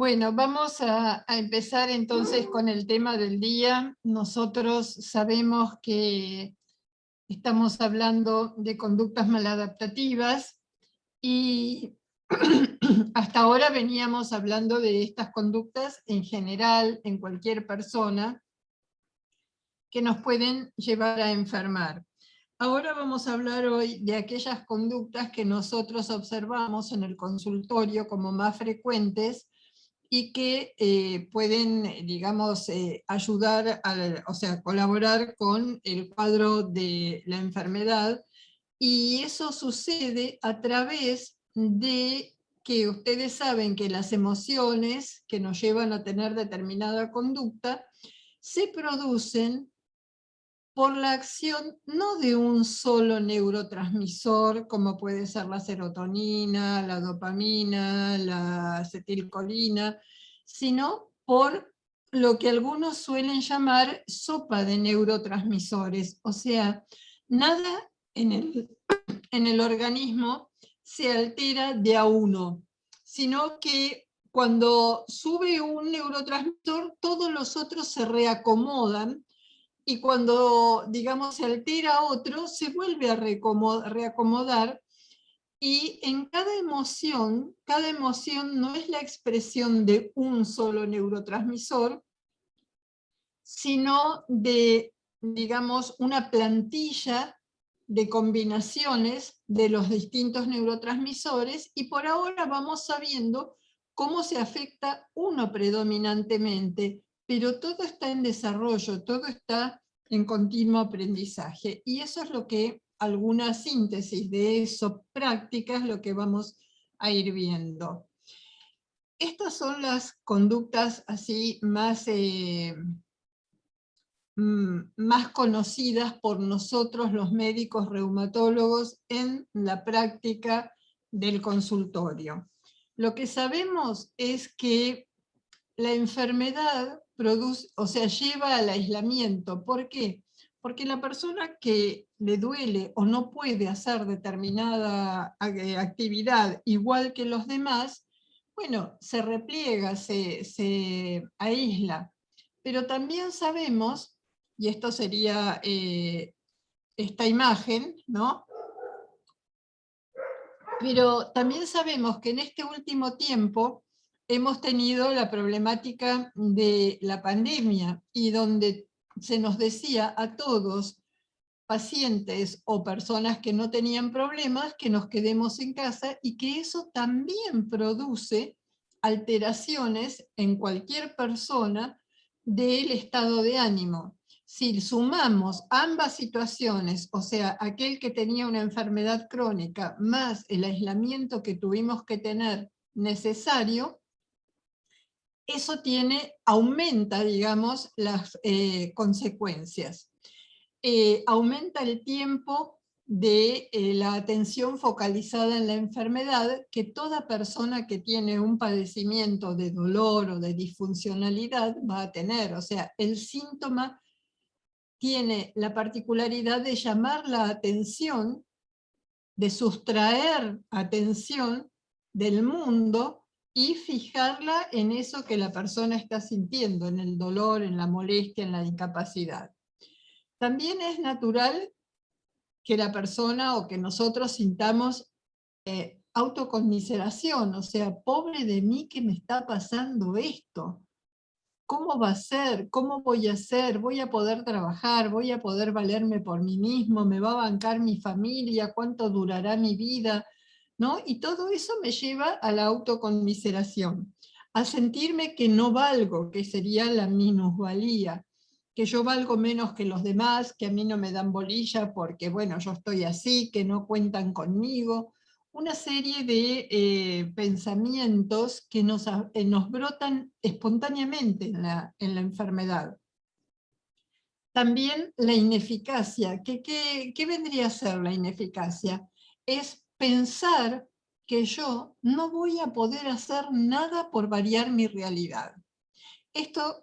Bueno, vamos a empezar entonces con el tema del día. Nosotros sabemos que estamos hablando de conductas maladaptativas y hasta ahora veníamos hablando de estas conductas en general, en cualquier persona, que nos pueden llevar a enfermar. Ahora vamos a hablar hoy de aquellas conductas que nosotros observamos en el consultorio como más frecuentes y que pueden, digamos, ayudar, o sea, colaborar con el cuadro de la enfermedad, y eso sucede a través de que ustedes saben que las emociones que nos llevan a tener determinada conducta se producen por la acción no de un solo neurotransmisor, como puede ser la serotonina, la dopamina, la acetilcolina, sino por lo que algunos suelen llamar sopa de neurotransmisores. O sea, nada en el organismo se altera de a uno, sino que cuando sube un neurotransmisor, todos los otros se reacomodan, y cuando, digamos, se altera otro, se vuelve a reacomodar, y en cada emoción no es la expresión de un solo neurotransmisor, sino de, digamos, una plantilla de combinaciones de los distintos neurotransmisores, y por ahora vamos sabiendo cómo se afecta uno predominantemente, pero todo está en desarrollo, todo está en continuo aprendizaje, y eso es lo que, alguna síntesis de eso, prácticas, lo que vamos a ir viendo. Estas son las conductas así más conocidas por nosotros los médicos reumatólogos en la práctica del consultorio. Lo que sabemos es que la enfermedad produce, o sea, lleva al aislamiento. ¿Por qué? Porque la persona que le duele o no puede hacer determinada actividad igual que los demás, bueno, se repliega, se aísla. Pero también sabemos, y esto sería esta imagen, ¿no? Pero también sabemos que en este último tiempo hemos tenido la problemática de la pandemia, y donde se nos decía a todos, pacientes o personas que no tenían problemas, que nos quedemos en casa, y que eso también produce alteraciones en cualquier persona del estado de ánimo. Si sumamos ambas situaciones, o sea, aquel que tenía una enfermedad crónica más el aislamiento que tuvimos que tener necesario, eso aumenta, digamos, las consecuencias. Aumenta el tiempo de la atención focalizada en la enfermedad, que toda persona que tiene un padecimiento de dolor o de disfuncionalidad va a tener. O sea, el síntoma tiene la particularidad de llamar la atención, de sustraer atención del mundo y fijarla en eso que la persona está sintiendo, en el dolor, en la molestia, en la incapacidad. También es natural que la persona o que nosotros sintamos autoconmiseración, o sea, pobre de mí que me está pasando esto. ¿Cómo va a ser? ¿Cómo voy a hacer? ¿Voy a poder trabajar? ¿Voy a poder valerme por mí mismo? ¿Me va a bancar mi familia? ¿Cuánto durará mi vida? ¿No? Y todo eso me lleva a la autoconmiseración, a sentirme que no valgo, que sería la minusvalía, que yo valgo menos que los demás, que a mí no me dan bolilla porque, bueno, yo estoy así, que no cuentan conmigo. Una serie de pensamientos que nos brotan espontáneamente en la enfermedad. También la ineficacia. ¿Qué vendría a ser la ineficacia? Es pensar que yo no voy a poder hacer nada por variar mi realidad.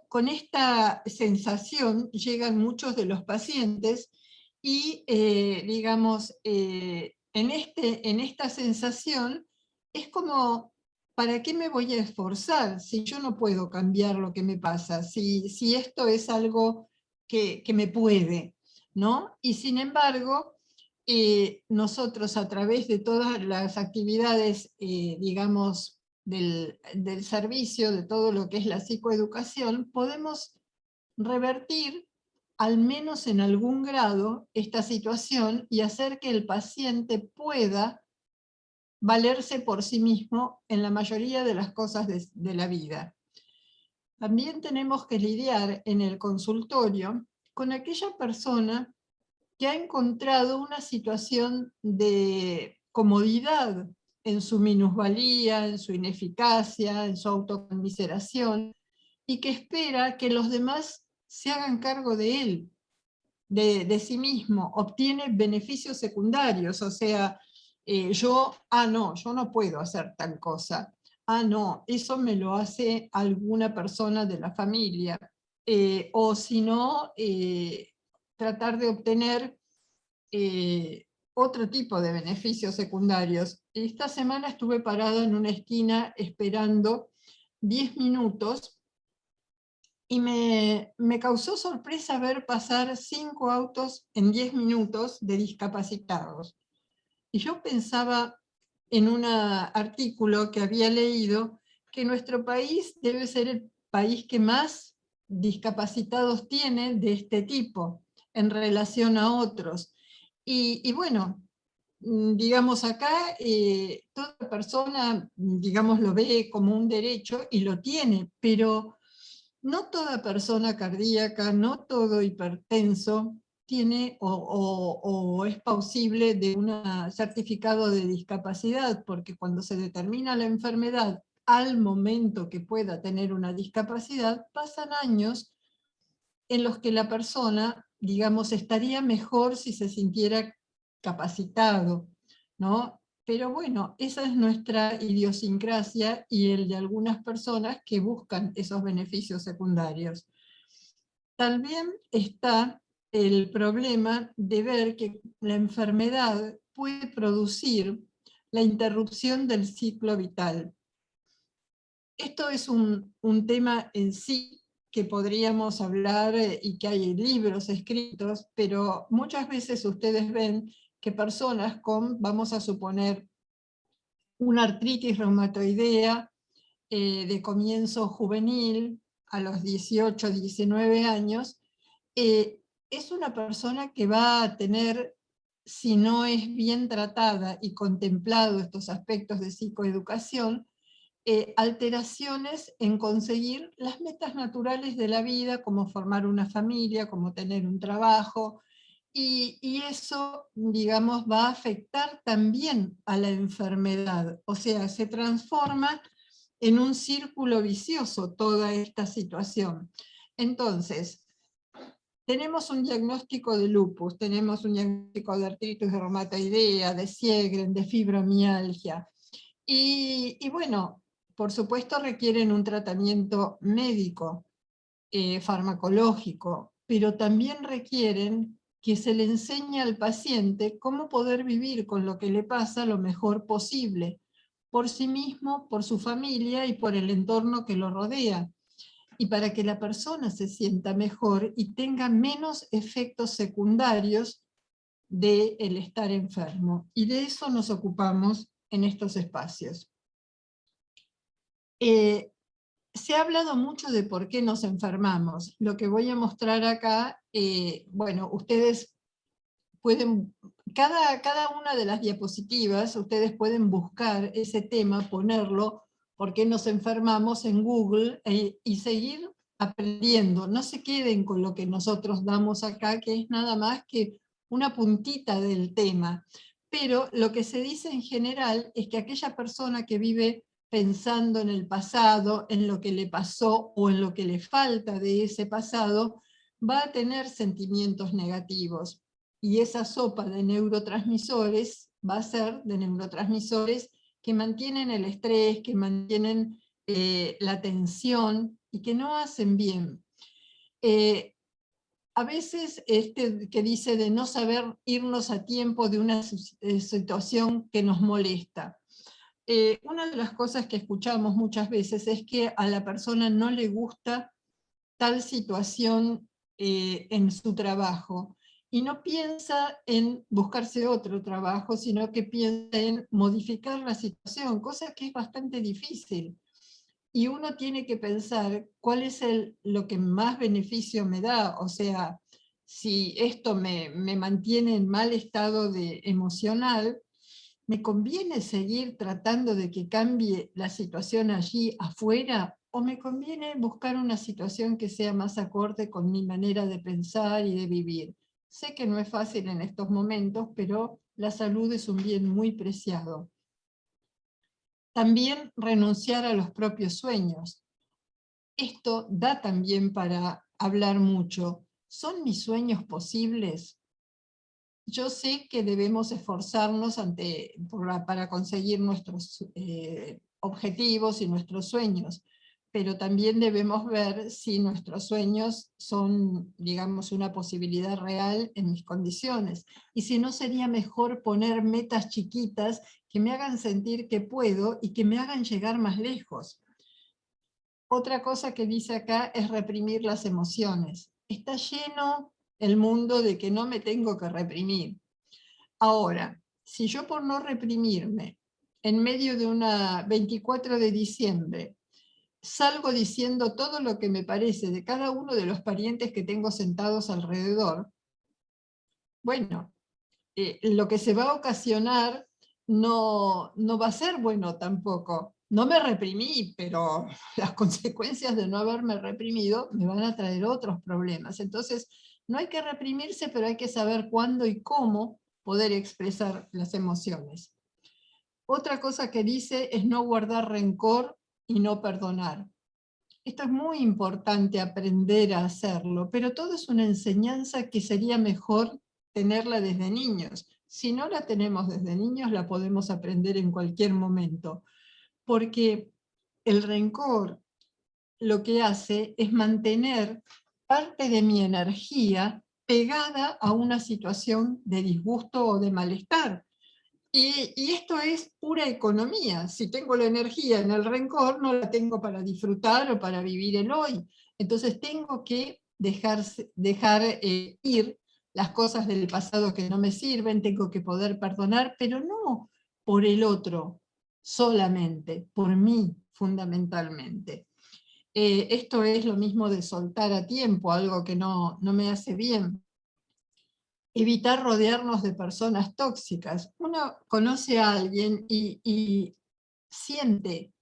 Con esta sensación llegan muchos de los pacientes, y digamos, en esta sensación es como ¿para qué me voy a esforzar si yo no puedo cambiar lo que me pasa? Si esto es algo que me puede, ¿no? Y sin embargo, nosotros a través de todas las actividades, digamos, del servicio, de todo lo que es la psicoeducación, podemos revertir, al menos en algún grado, esta situación y hacer que el paciente pueda valerse por sí mismo en la mayoría de las cosas de la vida. También tenemos que lidiar en el consultorio con aquella persona que ha encontrado una situación de comodidad en su minusvalía, en su ineficacia, en su autoconmiseración, y que espera que los demás se hagan cargo de él, de sí mismo, obtiene beneficios secundarios, o sea, no, yo no puedo hacer tal cosa, no, eso me lo hace alguna persona de la familia, o si no, tratar de obtener otro tipo de beneficios secundarios. Esta semana estuve parada en una esquina esperando 10 minutos y me causó sorpresa ver pasar 5 autos en 10 minutos de discapacitados. Y yo pensaba en un artículo que había leído que nuestro país debe ser el país que más discapacitados tiene de este tipo en relación a otros. Y bueno, digamos acá, toda persona, digamos, lo ve como un derecho y lo tiene, pero no toda persona cardíaca, no todo hipertenso tiene o es plausible de un certificado de discapacidad, porque cuando se determina la enfermedad al momento que pueda tener una discapacidad, pasan años en los que la persona, digamos, estaría mejor si se sintiera capacitado, ¿no? Pero bueno, esa es nuestra idiosincrasia y el de algunas personas que buscan esos beneficios secundarios. También está el problema de ver que la enfermedad puede producir la interrupción del ciclo vital. Esto es un tema en sí que podríamos hablar y que hay libros escritos, pero muchas veces ustedes ven que personas con, vamos a suponer, una artritis reumatoidea de comienzo juvenil, a los 18, 19 años, es una persona que va a tener, si no es bien tratada y contemplado estos aspectos de psicoeducación, alteraciones en conseguir las metas naturales de la vida, como formar una familia, como tener un trabajo, y eso, digamos, va a afectar también a la enfermedad, o sea, se transforma en un círculo vicioso toda esta situación. Entonces, tenemos un diagnóstico de lupus, tenemos un diagnóstico de artritis reumatoidea, de Sjögren, de fibromialgia, y bueno, por supuesto requieren un tratamiento médico, farmacológico, pero también requieren que se le enseñe al paciente cómo poder vivir con lo que le pasa lo mejor posible, por sí mismo, por su familia y por el entorno que lo rodea, y para que la persona se sienta mejor y tenga menos efectos secundarios del estar enfermo. Y de eso nos ocupamos en estos espacios. Se ha hablado mucho de por qué nos enfermamos. Lo que voy a mostrar acá, bueno, ustedes pueden, cada una de las diapositivas, ustedes pueden buscar ese tema, ponerlo, por qué nos enfermamos en Google, y seguir aprendiendo. No se queden con lo que nosotros damos acá, que es nada más que una puntita del tema. Pero lo que se dice en general es que aquella persona que vive pensando en el pasado, en lo que le pasó o en lo que le falta de ese pasado, va a tener sentimientos negativos. Y esa sopa de neurotransmisores va a ser de neurotransmisores que mantienen el estrés, que mantienen la tensión y que no hacen bien. A veces que dice de no saber irnos a tiempo de una situación que nos molesta. una de las cosas que escuchamos muchas veces es que a la persona no le gusta tal situación en su trabajo, y no piensa en buscarse otro trabajo, sino que piensa en modificar la situación, cosa que es bastante difícil. Y uno tiene que pensar cuál es lo que más beneficio me da, o sea, si esto me mantiene en mal estado emocional, ¿me conviene seguir tratando de que cambie la situación allí afuera? ¿O me conviene buscar una situación que sea más acorde con mi manera de pensar y de vivir? Sé que no es fácil en estos momentos, pero la salud es un bien muy preciado. También renunciar a los propios sueños. Esto da también para hablar mucho. ¿Son mis sueños posibles? Yo sé que debemos esforzarnos para conseguir nuestros objetivos y nuestros sueños, pero también debemos ver si nuestros sueños son, digamos, una posibilidad real en mis condiciones, y si no sería mejor poner metas chiquitas que me hagan sentir que puedo y que me hagan llegar más lejos. Otra cosa que dice acá es reprimir las emociones. Está lleno el mundo de que no me tengo que reprimir. Ahora, si yo por no reprimirme, en medio de una 24 de diciembre, salgo diciendo todo lo que me parece de cada uno de los parientes que tengo sentados alrededor, bueno, lo que se va a ocasionar no va a ser bueno tampoco. No me reprimí, pero las consecuencias de no haberme reprimido me van a traer otros problemas. Entonces, no hay que reprimirse, pero hay que saber cuándo y cómo poder expresar las emociones. Otra cosa que dice es no guardar rencor y no perdonar. Esto es muy importante aprender a hacerlo, pero todo es una enseñanza que sería mejor tenerla desde niños. Si no la tenemos desde niños, la podemos aprender en cualquier momento, porque el rencor lo que hace es mantener parte de mi energía pegada a una situación de disgusto o de malestar. Y esto es pura economía. Si tengo la energía en el rencor, no la tengo para disfrutar o para vivir el hoy. Entonces tengo que dejar ir las cosas del pasado que no me sirven, tengo que poder perdonar, pero no por el otro solamente, por mí fundamentalmente. Esto es lo mismo de soltar a tiempo, algo que no me hace bien. Evitar rodearnos de personas tóxicas. Uno conoce a alguien y siente,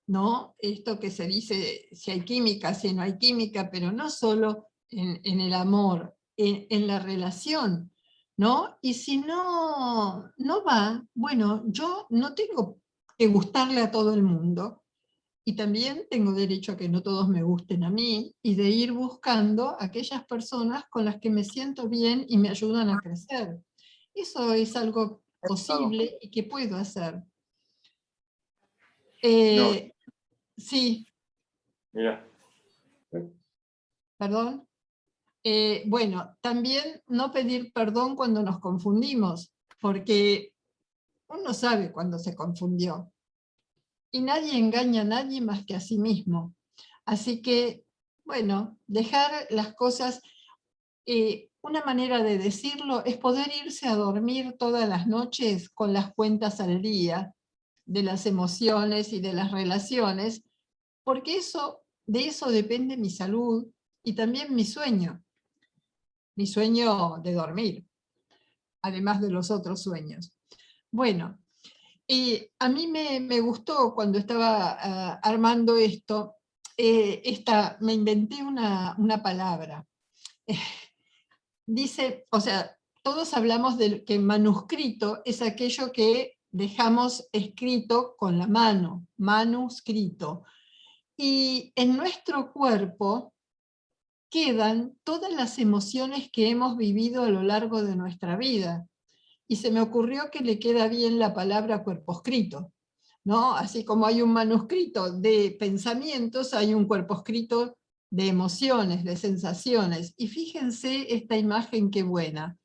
¿no? Esto que se dice, si hay química, si no hay química, pero no solo en el amor, en la relación, ¿no? Y si no va, bueno, yo no tengo que gustarle a todo el mundo, y también tengo derecho a que no todos me gusten a mí, y de ir buscando aquellas personas con las que me siento bien y me ayudan a crecer. Eso es algo posible y que puedo hacer. No, Sí, mira. perdón. Bueno, también no pedir perdón cuando nos confundimos, porque uno sabe cuando se confundió. Y nadie engaña a nadie más que a sí mismo. Así que, bueno, dejar las cosas. Una manera de decirlo es poder irse a dormir todas las noches con las cuentas al día de las emociones y de las relaciones, porque de eso depende mi salud y también mi sueño de dormir, además de los otros sueños. Bueno, a mí me gustó cuando estaba armando esto, me inventé una palabra. Dice, o sea, todos hablamos de que manuscrito es aquello que dejamos escrito con la mano, manuscrito. Y en nuestro cuerpo quedan todas las emociones que hemos vivido a lo largo de nuestra vida. Y se me ocurrió que le queda bien la palabra cuerpo escrito, ¿no? Así como hay un manuscrito de pensamientos, hay un cuerpo escrito de emociones, de sensaciones. Y fíjense esta imagen qué buena.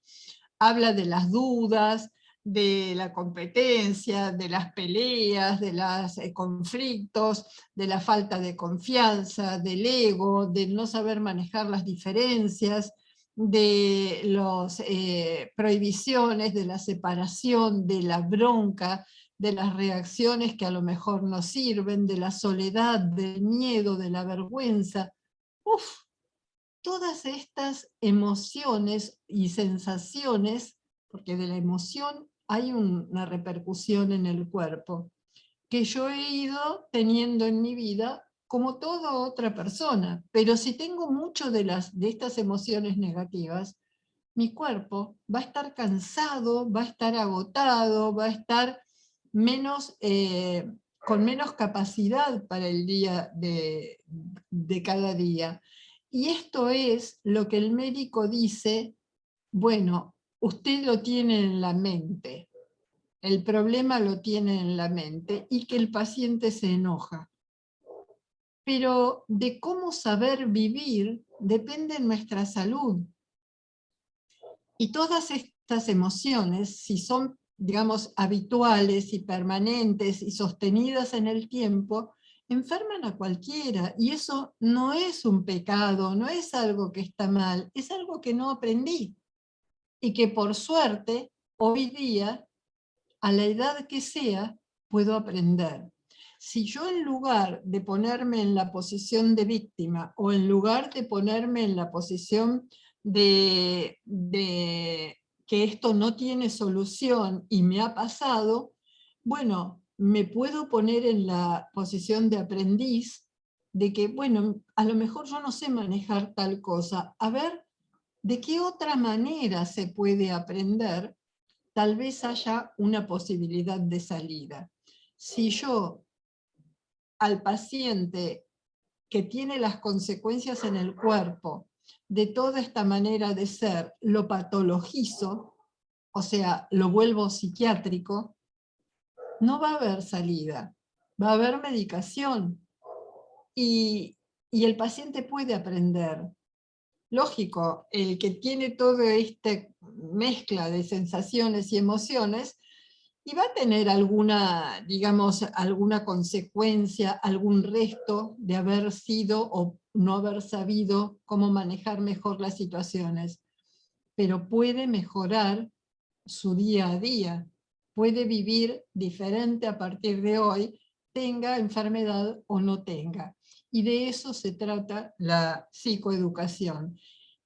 Habla de las dudas, de la competencia, de las peleas, de los conflictos, de la falta de confianza, del ego, de no saber manejar las diferencias, de las prohibiciones, de la separación, de la bronca, de las reacciones que a lo mejor no sirven, de la soledad, del miedo, de la vergüenza. Uf, todas estas emociones y sensaciones, porque de la emoción hay una repercusión en el cuerpo, que yo he ido teniendo en mi vida como toda otra persona, pero si tengo mucho de estas emociones negativas, mi cuerpo va a estar cansado, va a estar agotado, va a estar menos, con menos capacidad para el día de cada día. Y esto es lo que el médico dice, bueno, usted lo tiene en la mente, el problema lo tiene en la mente y que el paciente se enoja. Pero de cómo saber vivir depende nuestra salud. Y todas estas emociones, si son, digamos, habituales y permanentes y sostenidas en el tiempo, enferman a cualquiera. Y eso no es un pecado, no es algo que está mal, es algo que no aprendí. Y que por suerte, hoy día, a la edad que sea, puedo aprender. Si yo en lugar de ponerme en la posición de víctima o en lugar de ponerme en la posición de que esto no tiene solución y me ha pasado, bueno, me puedo poner en la posición de aprendiz de que, bueno, a lo mejor yo no sé manejar tal cosa. A ver, ¿de qué otra manera se puede aprender? Tal vez haya una posibilidad de salida. Si yo al paciente que tiene las consecuencias en el cuerpo de toda esta manera de ser, lo patologizo, o sea, lo vuelvo psiquiátrico, no va a haber salida, va a haber medicación y, y el paciente puede aprender. Lógico, el que tiene toda esta mezcla de sensaciones y emociones, y va a tener alguna, digamos, alguna consecuencia, algún resto de haber sido o no haber sabido cómo manejar mejor las situaciones, pero puede mejorar su día a día, puede vivir diferente a partir de hoy, tenga enfermedad o no tenga. Y de eso se trata la psicoeducación.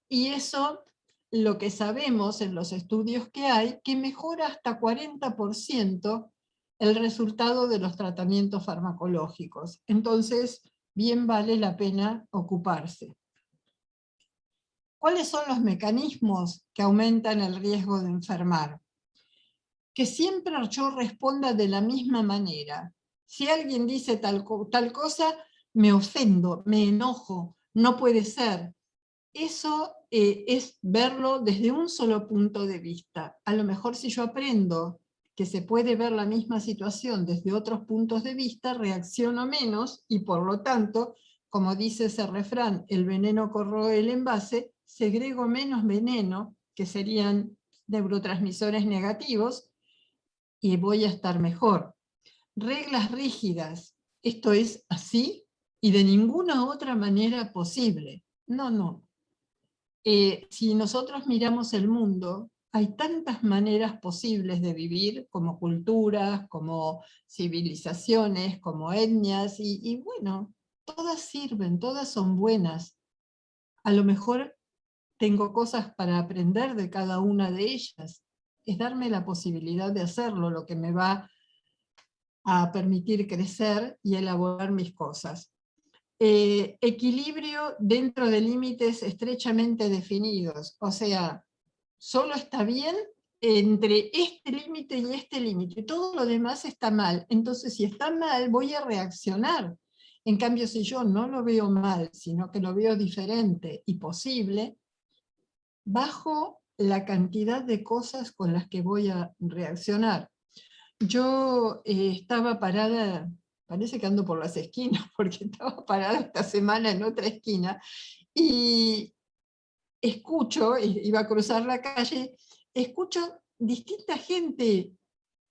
Y eso, lo que sabemos en los estudios que hay, que mejora hasta 40% el resultado de los tratamientos farmacológicos. Entonces, bien vale la pena ocuparse. ¿Cuáles son los mecanismos que aumentan el riesgo de enfermar? Que siempre yo responda de la misma manera. Si alguien dice tal cosa, me ofendo, me enojo, no puede ser. Eso es verlo desde un solo punto de vista. A lo mejor si yo aprendo que se puede ver la misma situación desde otros puntos de vista, reacciono menos y por lo tanto, como dice ese refrán, el veneno corroe el envase, segrego menos veneno, que serían neurotransmisores negativos, y voy a estar mejor. Reglas rígidas, esto es así y de ninguna otra manera posible. No, no. Si nosotros miramos el mundo, hay tantas maneras posibles de vivir, como culturas, como civilizaciones, como etnias, y bueno, todas sirven, todas son buenas. A lo mejor tengo cosas para aprender de cada una de ellas. Es darme la posibilidad de hacerlo, lo que me va a permitir crecer y elaborar mis cosas. Equilibrio dentro de límites estrechamente definidos, o sea, solo está bien entre este límite y este límite, todo lo demás está mal. Entonces, si está mal, voy a reaccionar. En cambio, si yo no lo veo mal, sino que lo veo diferente y posible, bajo la cantidad de cosas con las que voy a reaccionar. Yo estaba parada, parece que ando por las esquinas, porque estaba parada esta semana en otra esquina, y escucho, iba a cruzar la calle, escucho distinta gente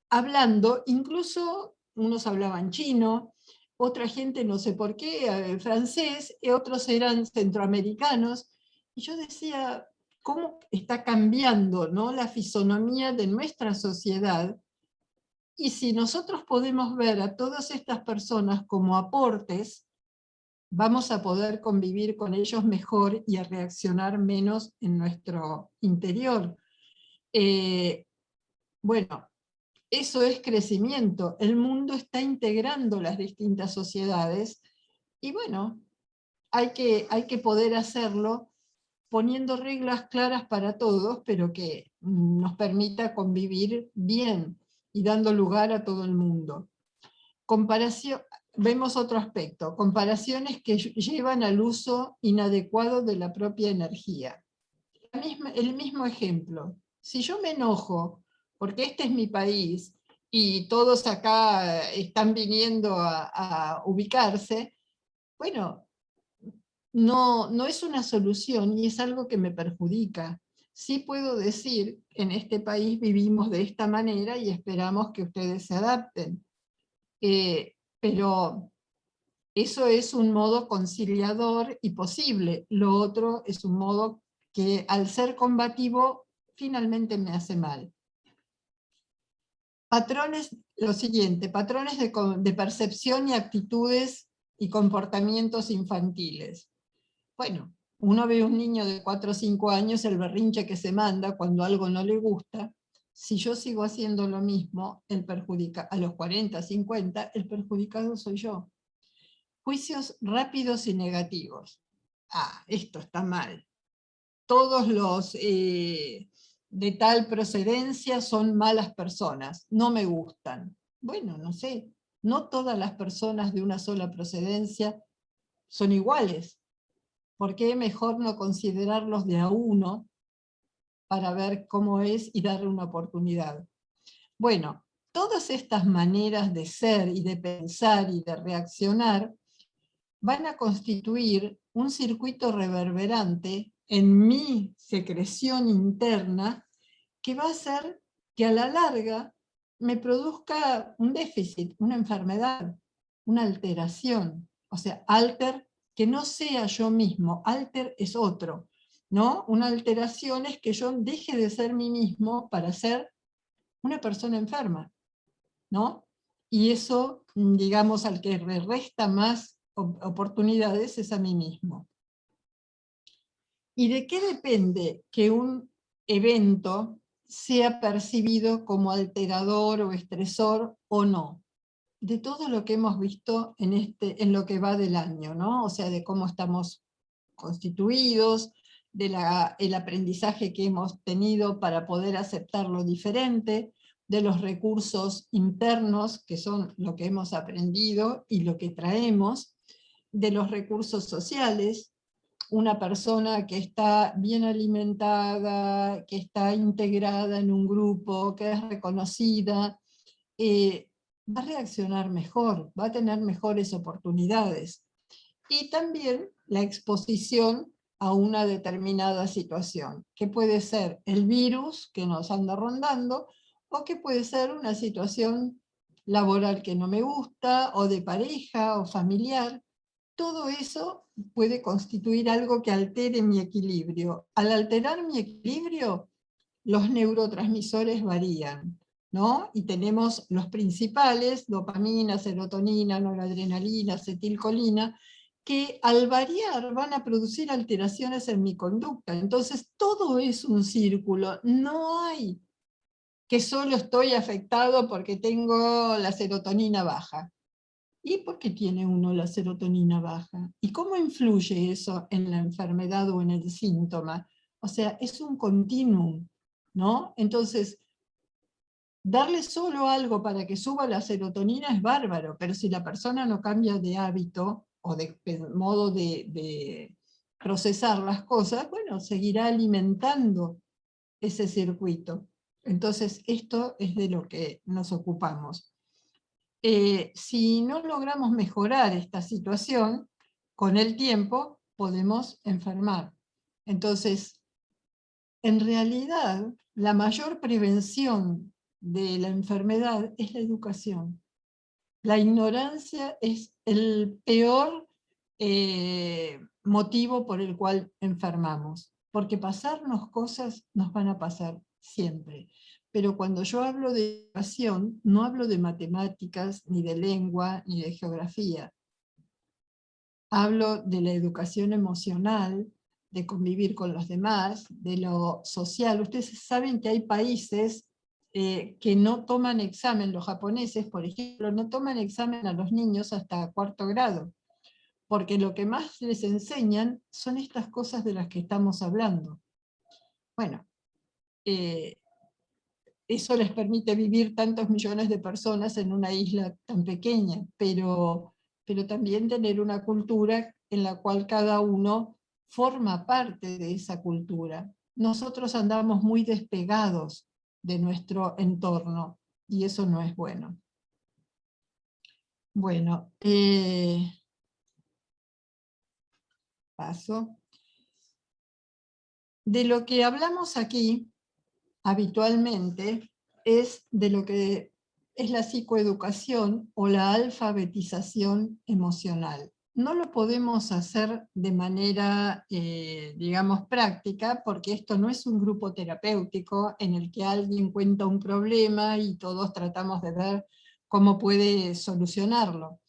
hablando, incluso unos hablaban chino, otra gente no sé por qué, francés, y otros eran centroamericanos, y yo decía, ¿cómo está cambiando, ¿no?, la fisonomía de nuestra sociedad? Y si nosotros podemos ver a todas estas personas como aportes, vamos a poder convivir con ellos mejor y a reaccionar menos en nuestro interior. Bueno, eso es crecimiento. El mundo está integrando las distintas sociedades y bueno, hay que poder hacerlo poniendo reglas claras para todos, pero que nos permita convivir bien y dando lugar a todo el mundo. Comparación, vemos otro aspecto, comparaciones que llevan al uso inadecuado de la propia energía. El mismo ejemplo, si yo me enojo porque este es mi país y todos acá están viniendo a ubicarse, bueno, no es una solución y es algo que me perjudica. Sí puedo decir, en este país vivimos de esta manera y esperamos que ustedes se adapten. Pero eso es un modo conciliador y posible. Lo otro es un modo que al ser combativo finalmente me hace mal. Patrones, lo siguiente, patrones de percepción y actitudes y comportamientos infantiles. Bueno, uno ve a un niño de 4 o 5 años, el berrinche que se manda cuando algo no le gusta. Si yo sigo haciendo lo mismo, a los 40, 50, el perjudicado soy yo. Juicios rápidos y negativos. Ah, esto está mal. Todos los de tal procedencia son malas personas, no me gustan. Bueno, no sé, no todas las personas de una sola procedencia son iguales. ¿Por qué mejor no considerarlos de a uno para ver cómo es y darle una oportunidad? Bueno, todas estas maneras de ser y de pensar y de reaccionar van a constituir un circuito reverberante en mi secreción interna que va a hacer que a la larga me produzca un déficit, una enfermedad, una alteración. O sea, alter, que no sea yo mismo, alter es otro, ¿no? Una alteración es que yo deje de ser mí mismo para ser una persona enferma, ¿no? Y eso, digamos, al que le resta más oportunidades es a mí mismo. ¿Y de qué depende que un evento sea percibido como alterador o estresor o no? De todo lo que hemos visto en lo que va del año, ¿no? O sea, de cómo estamos constituidos, el aprendizaje que hemos tenido para poder aceptar lo diferente, de los recursos internos, que son lo que hemos aprendido y lo que traemos, de los recursos sociales. Una persona que está bien alimentada, que está integrada en un grupo, que es reconocida, va a reaccionar mejor, va a tener mejores oportunidades. Y también la exposición a una determinada situación, que puede ser el virus que nos anda rondando, o que puede ser una situación laboral que no me gusta, o de pareja, o familiar. Todo eso puede constituir algo que altere mi equilibrio. Al alterar mi equilibrio, los neurotransmisores varían, ¿no? Y tenemos los principales, dopamina, serotonina, noradrenalina, acetilcolina, que al variar van a producir alteraciones en mi conducta. Entonces todo es un círculo, no hay que solo estoy afectado porque tengo la serotonina baja. ¿Y por qué tiene uno la serotonina baja? ¿Y cómo influye eso en la enfermedad o en el síntoma? O sea, es un continuum, ¿no? Entonces, darle solo algo para que suba la serotonina es bárbaro, pero si la persona no cambia de hábito o de modo de procesar las cosas, bueno, seguirá alimentando ese circuito. Entonces, esto es de lo que nos ocupamos. Si no logramos mejorar esta situación, con el tiempo podemos enfermar. Entonces, en realidad la mayor prevención de la enfermedad es la educación. La ignorancia es el peor motivo por el cual enfermamos, porque pasarnos cosas nos van a pasar siempre. Pero cuando yo hablo de educación, no hablo de matemáticas, ni de lengua, ni de geografía. Hablo de la educación emocional, de convivir con los demás, de lo social. Ustedes saben que hay países que no toman examen, los japoneses, por ejemplo, no toman examen a los niños hasta 4º grado, porque lo que más les enseñan son estas cosas de las que estamos hablando. Bueno, eso les permite vivir tantos millones de personas en una isla tan pequeña, pero también tener una cultura en la cual cada uno forma parte de esa cultura. Nosotros andamos muy despegados de nuestro entorno, y eso no es bueno. Bueno, paso. De lo que hablamos aquí habitualmente es de lo que es la psicoeducación o la alfabetización emocional. No lo podemos hacer de manera, digamos, práctica, porque esto no es un grupo terapéutico en el que alguien cuenta un problema y todos tratamos de ver cómo puede solucionarlo.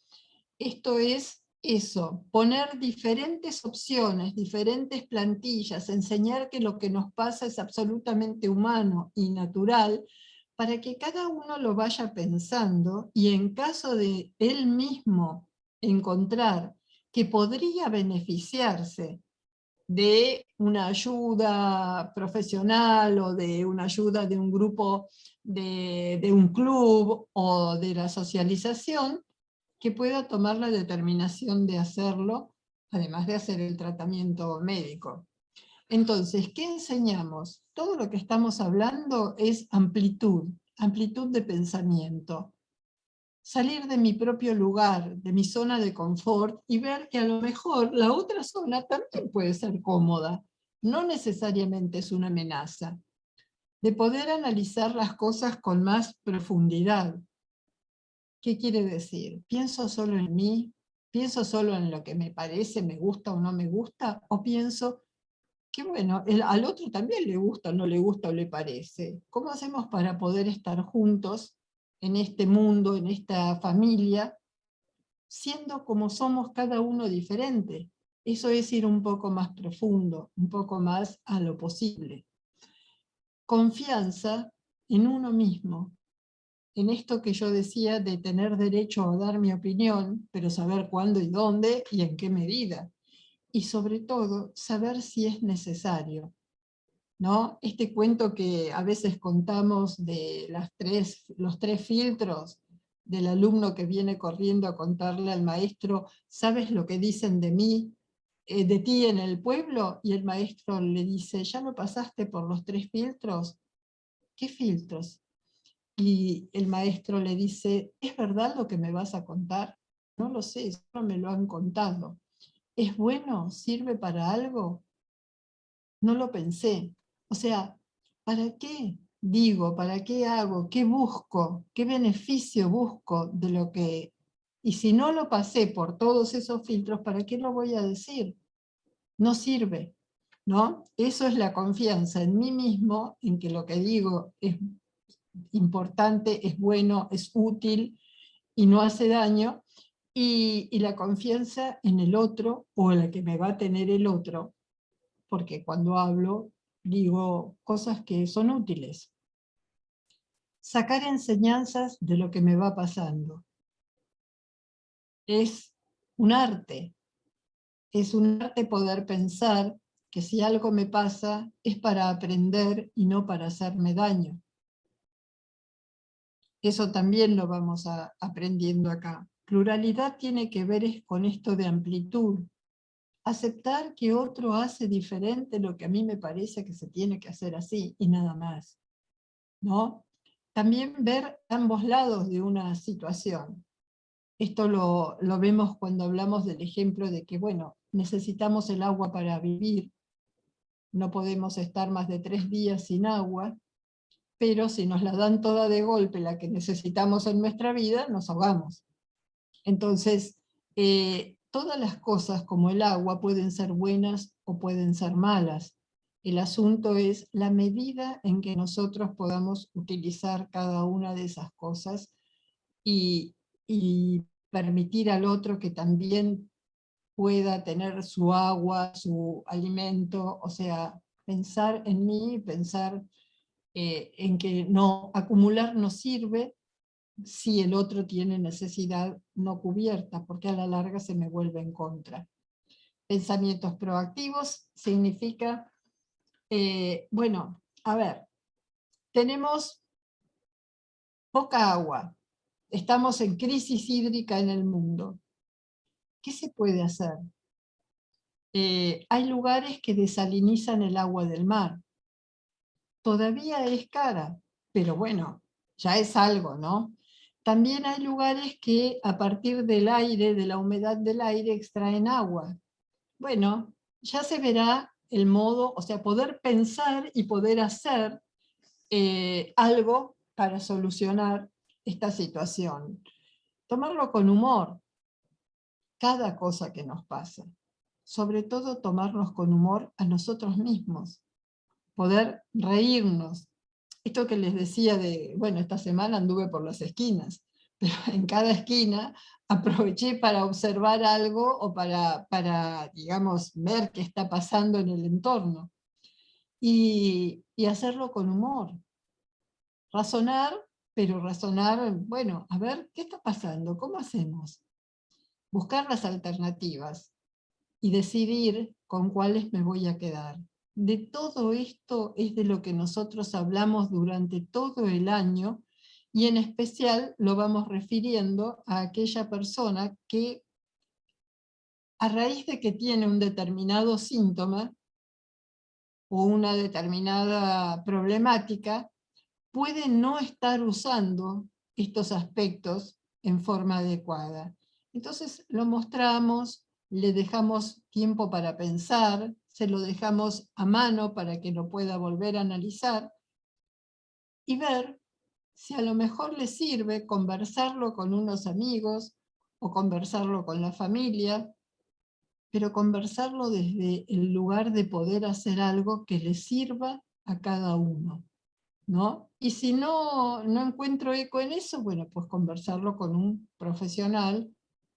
Esto es eso, poner diferentes opciones, diferentes plantillas, enseñar que lo que nos pasa es absolutamente humano y natural, para que cada uno lo vaya pensando y en caso de él mismo encontrar que podría beneficiarse de una ayuda profesional o de una ayuda de un grupo, de un club o de la socialización, que pueda tomar la determinación de hacerlo, además de hacer el tratamiento médico. Entonces, ¿qué enseñamos? Todo lo que estamos hablando es amplitud de pensamiento. Salir de mi propio lugar, de mi zona de confort, y ver que a lo mejor la otra zona también puede ser cómoda. No necesariamente es una amenaza. De poder analizar las cosas con más profundidad. ¿Qué quiere decir? ¿Pienso solo en mí? ¿Pienso solo en lo que me parece, me gusta o no me gusta? ¿O pienso que bueno, al otro también le gusta, no le gusta o le parece? ¿Cómo hacemos para poder estar juntos en este mundo, en esta familia, siendo como somos cada uno diferente? Eso es ir un poco más profundo, un poco más a lo posible. Confianza en uno mismo, en esto que yo decía de tener derecho a dar mi opinión, pero saber cuándo y dónde y en qué medida. Y sobre todo, saber si es necesario, ¿no? Este cuento que a veces contamos de los 3 filtros del alumno que viene corriendo a contarle al maestro, ¿sabes lo que dicen de mí, de ti en el pueblo? Y el maestro le dice, ¿ya lo pasaste por los 3 filtros? ¿Qué filtros? Y el maestro le dice, ¿es verdad lo que me vas a contar? No lo sé, solo me lo han contado. ¿Es bueno? ¿Sirve para algo? No lo pensé. O sea, ¿para qué digo? ¿Para qué hago? ¿Qué busco? ¿Qué beneficio busco de lo que... Y si no lo pasé por todos esos filtros, ¿para qué lo voy a decir? No sirve, ¿no? Eso es la confianza en mí mismo, en que lo que digo es importante, es bueno, es útil y no hace daño, y la confianza en el otro o en la que me va a tener el otro, porque cuando hablo digo cosas que son útiles. Sacar enseñanzas de lo que me va pasando. Es un arte poder pensar que si algo me pasa es para aprender y no para hacerme daño. Eso también lo vamos aprendiendo acá. Pluralidad tiene que ver con esto de amplitud. Aceptar que otro hace diferente lo que a mí me parece que se tiene que hacer así y nada más, ¿no? También ver ambos lados de una situación. Esto lo vemos cuando hablamos del ejemplo de que, bueno, necesitamos el agua para vivir, no podemos estar más de 3 días sin agua, pero si nos la dan toda de golpe, la que necesitamos en nuestra vida, nos ahogamos. Entonces, todas las cosas como el agua pueden ser buenas o pueden ser malas. El asunto es la medida en que nosotros podamos utilizar cada una de esas cosas y permitir al otro que también pueda tener su agua, su alimento, o sea, pensar en mí, pensar en que no acumular no sirve si el otro tiene necesidad no cubierta, porque a la larga se me vuelve en contra. Pensamientos proactivos significa, bueno, a ver, tenemos poca agua, estamos en crisis hídrica en el mundo. ¿Qué se puede hacer? Hay lugares que desalinizan el agua del mar. Todavía es cara, pero bueno, ya es algo, ¿no? También hay lugares que a partir del aire, de la humedad del aire, extraen agua. Bueno, ya se verá el modo, o sea, poder pensar y poder hacer algo para solucionar esta situación. Tomarlo con humor, cada cosa que nos pasa. Sobre todo tomarnos con humor a nosotros mismos. Poder reírnos. Esto que les decía de, bueno, esta semana anduve por las esquinas, pero en cada esquina aproveché para observar algo o para digamos, ver qué está pasando en el entorno. Y hacerlo con humor. Razonar, pero razonar, bueno, a ver, ¿qué está pasando? ¿Cómo hacemos? Buscar las alternativas y decidir con cuáles me voy a quedar. De todo esto es de lo que nosotros hablamos durante todo el año y en especial lo vamos refiriendo a aquella persona que a raíz de que tiene un determinado síntoma o una determinada problemática, puede no estar usando estos aspectos en forma adecuada. Entonces lo mostramos, le dejamos tiempo para pensar, se lo dejamos a mano para que lo pueda volver a analizar y ver si a lo mejor le sirve conversarlo con unos amigos o conversarlo con la familia, pero conversarlo desde el lugar de poder hacer algo que le sirva a cada uno, ¿no? Y si no encuentro eco en eso, bueno, pues conversarlo con un profesional,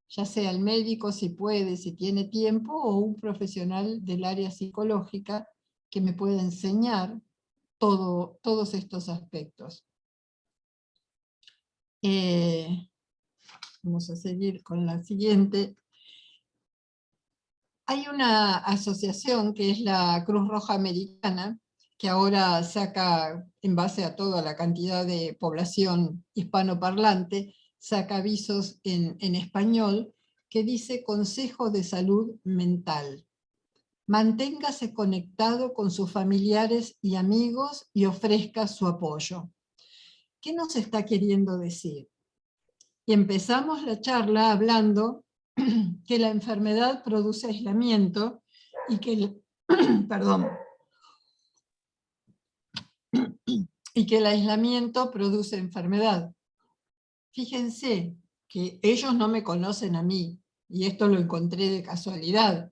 ya sea el médico si puede, si tiene tiempo, o un profesional del área psicológica que me pueda enseñar todos estos aspectos. Vamos a seguir con la siguiente. Hay una asociación que es la Cruz Roja Americana, que ahora saca, en base a toda la cantidad de población hispanoparlante, saca avisos en español, que dice Consejo de Salud Mental. Manténgase conectado con sus familiares y amigos y ofrezca su apoyo. ¿Qué nos está queriendo decir? Y empezamos la charla hablando que la enfermedad produce aislamiento y que perdón, y que el aislamiento produce enfermedad. Fíjense que ellos no me conocen a mí, y esto lo encontré de casualidad.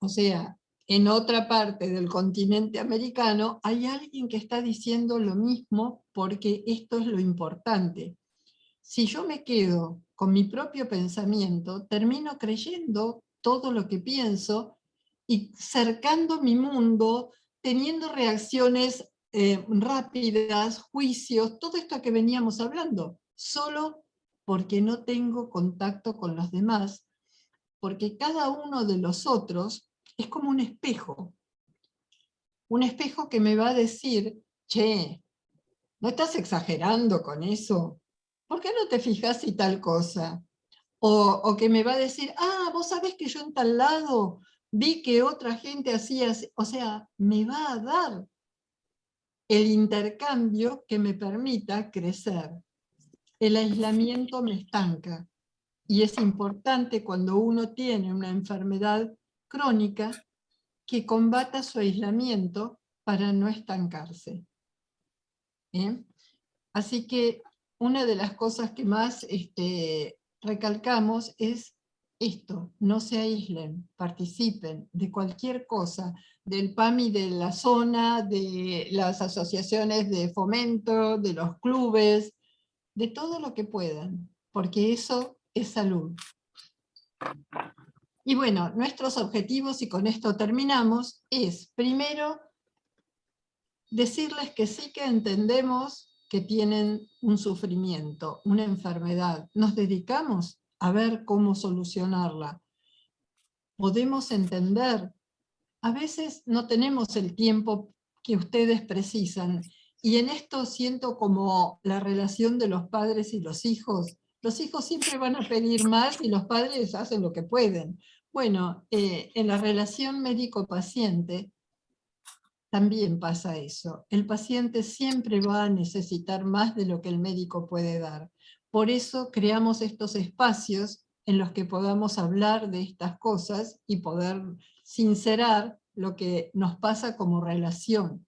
O sea, en otra parte del continente americano hay alguien que está diciendo lo mismo porque esto es lo importante. Si yo me quedo con mi propio pensamiento, termino creyendo todo lo que pienso y cercando mi mundo, teniendo reacciones rápidas, juicios, todo esto que veníamos hablando, solo porque no tengo contacto con los demás, porque cada uno de los otros es como un espejo que me va a decir, che, ¿no estás exagerando con eso? ¿Por qué no te fijas y tal cosa? O que me va a decir, vos sabés que yo en tal lado vi que otra gente hacía así. O sea, me va a dar el intercambio que me permita crecer. El aislamiento me estanca. Y es importante cuando uno tiene una enfermedad crónica que combata su aislamiento para no estancarse. Así que una de las cosas que más recalcamos es esto: no se aíslen, participen de cualquier cosa, del PAMI de la zona, de las asociaciones de fomento, de los clubes, de todo lo que puedan, porque eso es salud. Y bueno, nuestros objetivos, y con esto terminamos, es primero decirles que sí que entendemos que tienen un sufrimiento, una enfermedad. Nos dedicamos a ver cómo solucionarla. Podemos entender. A veces no tenemos el tiempo que ustedes precisan. Y en esto siento como la relación de los padres y los hijos. Los hijos siempre van a pedir más y los padres hacen lo que pueden. Bueno, en la relación médico-paciente también pasa eso. El paciente siempre va a necesitar más de lo que el médico puede dar. Por eso creamos estos espacios en los que podamos hablar de estas cosas y poder sincerar lo que nos pasa como relación.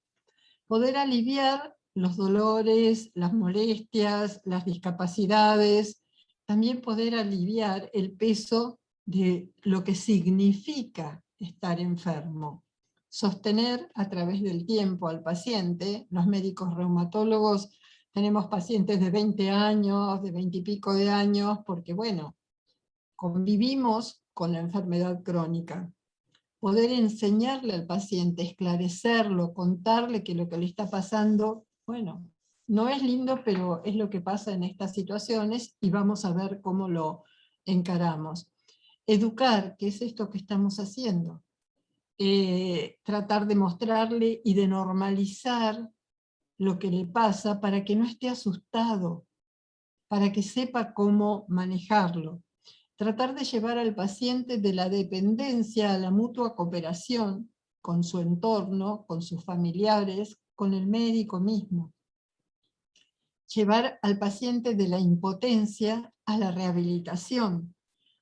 Poder aliviar los dolores, las molestias, las discapacidades, también poder aliviar el peso de lo que significa estar enfermo. Sostener a través del tiempo al paciente. Los médicos reumatólogos tenemos pacientes de 20 años, de 20 y pico de años, porque bueno, convivimos con la enfermedad crónica. Poder enseñarle al paciente, esclarecerlo, contarle que lo que le está pasando, bueno, no es lindo, pero es lo que pasa en estas situaciones y vamos a ver cómo lo encaramos. Educar, ¿qué es esto que estamos haciendo? Tratar de mostrarle y de normalizar lo que le pasa para que no esté asustado, para que sepa cómo manejarlo. Tratar de llevar al paciente de la dependencia a la mutua cooperación con su entorno, con sus familiares, con el médico mismo. Llevar al paciente de la impotencia a la rehabilitación.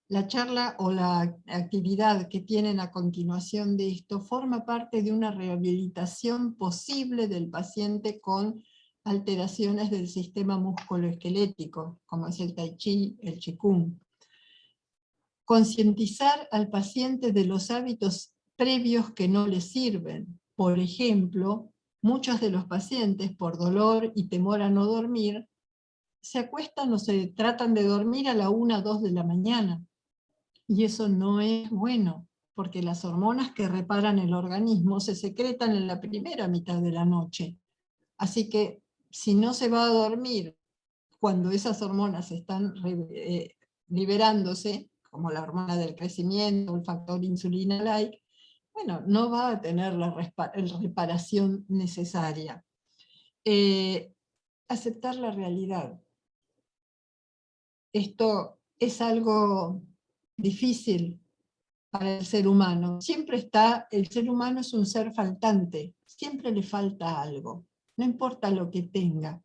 La charla o la actividad que tienen a continuación de esto forma parte de una rehabilitación posible del paciente con alteraciones del sistema musculoesquelético, como es el tai chi, el qigong. Concientizar al paciente de los hábitos previos que no le sirven. Por ejemplo, muchos de los pacientes, por dolor y temor a no dormir, se acuestan o se tratan de dormir a la 1 o 2 de la mañana. Y eso no es bueno, porque las hormonas que reparan el organismo se secretan en la primera mitad de la noche. Así que si no se va a dormir cuando esas hormonas están liberándose, como la hormona del crecimiento, el factor insulina-like, bueno, no va a tener la reparación necesaria. Aceptar la realidad. Esto es algo difícil para el ser humano. Siempre está, el ser humano es un ser faltante, siempre le falta algo, no importa lo que tenga.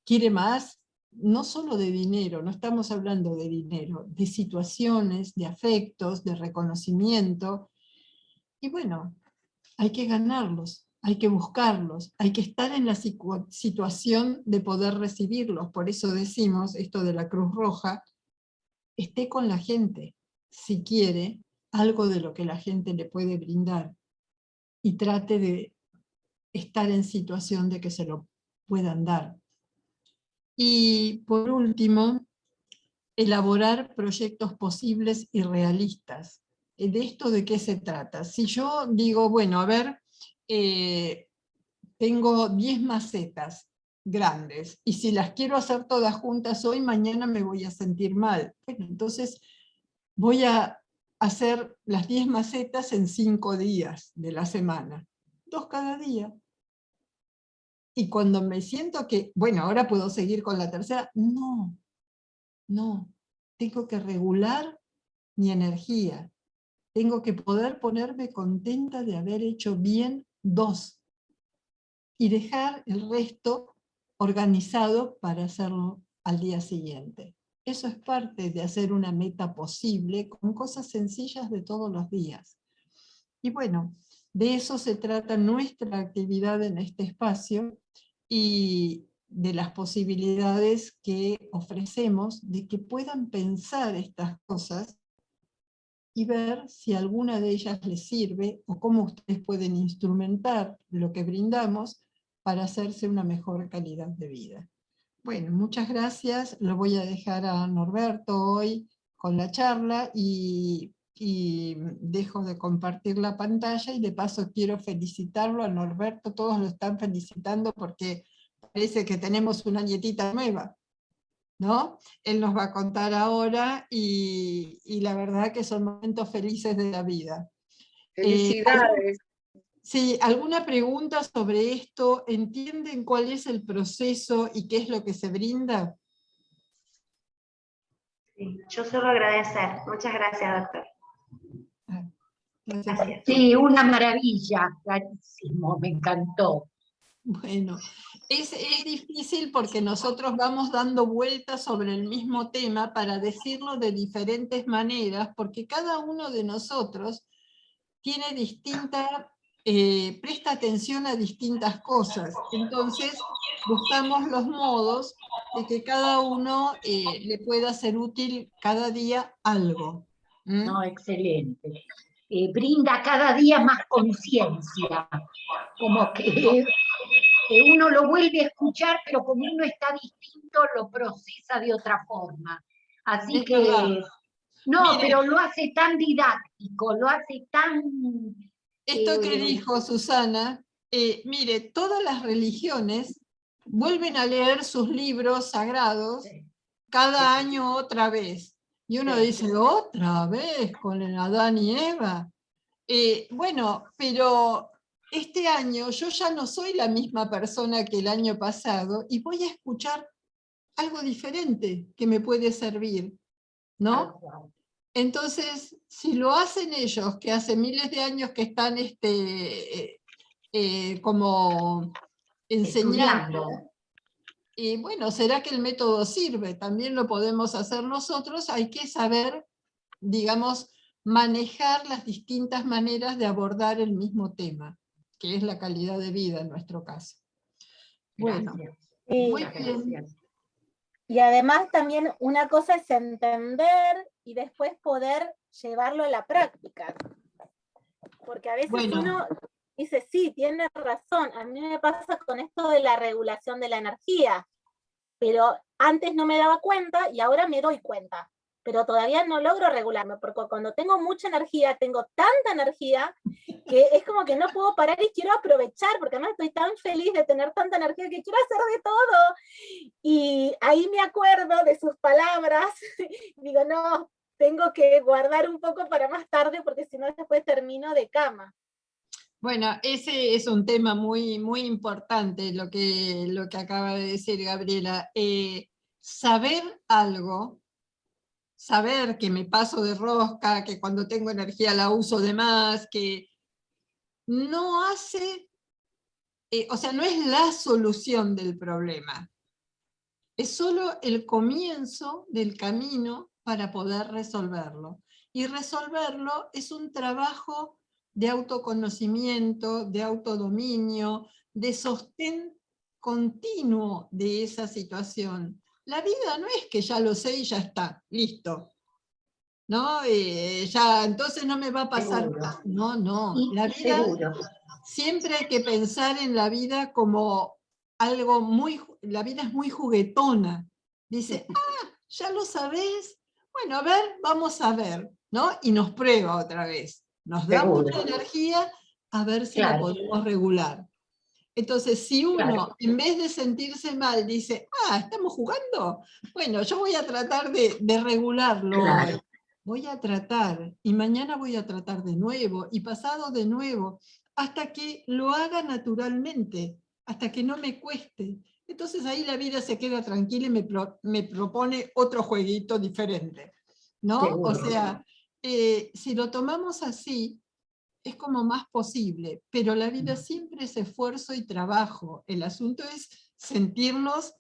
Quiere más, no solo de dinero, no estamos hablando de dinero, de situaciones, de afectos, de reconocimiento. Y bueno, hay que ganarlos, hay que buscarlos, hay que estar en la situación de poder recibirlos. Por eso decimos esto de la Cruz Roja: esté con la gente, si quiere, algo de lo que la gente le puede brindar, y trate de estar en situación de que se lo puedan dar. Y por último, elaborar proyectos posibles y realistas. ¿De esto de qué se trata? Si yo digo, bueno, a ver, tengo 10 macetas grandes, y si las quiero hacer todas juntas hoy, mañana me voy a sentir mal. Bueno, entonces voy a hacer las 10 macetas en 5 días de la semana, 2 cada día. Y cuando me siento que, bueno, ahora puedo seguir con la tercera, no, tengo que regular mi energía, tengo que poder ponerme contenta de haber hecho bien 2, y dejar el resto organizado para hacerlo al día siguiente. Eso es parte de hacer una meta posible con cosas sencillas de todos los días. Y bueno, de eso se trata nuestra actividad en este espacio y de las posibilidades que ofrecemos de que puedan pensar estas cosas y ver si alguna de ellas les sirve o cómo ustedes pueden instrumentar lo que brindamos para hacerse una mejor calidad de vida. Bueno, muchas gracias. Lo voy a dejar a Norberto hoy con la charla y dejo de compartir la pantalla y de paso quiero felicitarlo a Norberto. Todos lo están felicitando porque parece que tenemos una nietita nueva, ¿no? Él nos va a contar ahora y la verdad que son momentos felices de la vida. Felicidades. Sí, ¿alguna pregunta sobre esto? ¿Entienden cuál es el proceso y qué es lo que se brinda? Sí, yo solo agradecer. Muchas gracias, doctor. Gracias. Gracias. Sí, una maravilla, clarísimo, me encantó. Bueno, es difícil porque nosotros vamos dando vueltas sobre el mismo tema para decirlo de diferentes maneras, porque cada uno de nosotros tiene presta atención a distintas cosas. Entonces, buscamos los modos de que cada uno le pueda ser útil cada día algo. No, excelente. Brinda cada día más conciencia, como que uno lo vuelve a escuchar, pero como uno está distinto, lo procesa de otra forma. Así Es que, verdad. no, Mire, pero lo hace tan didáctico, lo hace tan... esto que dijo Susana, mire, todas las religiones vuelven a leer sus libros sagrados cada año otra vez. Y uno dice, ¿otra vez con el Adán y Eva? Bueno, pero este año yo ya no soy la misma persona que el año pasado y voy a escuchar algo diferente que me puede servir, ¿no? Entonces, si lo hacen ellos, que hace miles de años que están como enseñando, y bueno, ¿será que el método sirve? También lo podemos hacer nosotros, hay que saber, digamos, manejar las distintas maneras de abordar el mismo tema, que es la calidad de vida en nuestro caso. Bueno, muy bien. Y además también una cosa es entender y después poder llevarlo a la práctica. Porque a veces uno dice, sí, tiene razón, a mí me pasa con esto de la regulación de la energía, pero antes no me daba cuenta y ahora me doy cuenta. Pero todavía no logro regularme, porque cuando tengo mucha energía, tengo tanta energía, que es como que no puedo parar y quiero aprovechar, porque además estoy tan feliz de tener tanta energía que quiero hacer de todo. Y ahí me acuerdo de sus palabras, digo, no, tengo que guardar un poco para más tarde, porque si no después termino de cama. Bueno, ese es un tema muy, muy importante, lo que acaba de decir Gabriela. Saber algo, saber que me paso de rosca, que cuando tengo energía la uso de más, que no hace, o sea, no es la solución del problema. Es solo el comienzo del camino para poder resolverlo. Y resolverlo es un trabajo de autoconocimiento, de autodominio, de sostén continuo de esa situación. La vida no es que ya lo sé y ya está, listo. ¿No? Ya, entonces no me va a pasar más. No, no. La vida, siempre hay que pensar en la vida como algo muy, la vida es muy juguetona. Dice, ya lo sabés, bueno, a ver, vamos a ver, ¿no? Y nos prueba otra vez. Nos da mucha energía, a ver si la podemos regular. Entonces, si uno, en vez de sentirse mal, dice, ¿estamos jugando? Bueno, yo voy a tratar de regularlo hoy. Voy a tratar, y mañana voy a tratar de nuevo, y pasado de nuevo, hasta que lo haga naturalmente, hasta que no me cueste. Entonces ahí la vida se queda tranquila y me propone otro jueguito diferente, ¿no? O sea, si lo tomamos así, es como más posible, pero la vida siempre es esfuerzo y trabajo. El asunto es sentirnos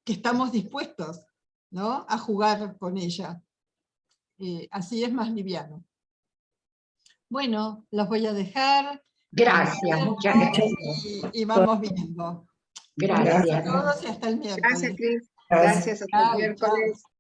que estamos dispuestos, ¿no?, a jugar con ella. Así es más liviano. Bueno, los voy a dejar. Gracias, muchas gracias. Y vamos viendo. Gracias. Gracias a todos y hasta el miércoles. Gracias, Cris. Gracias, hasta el Chao, miércoles.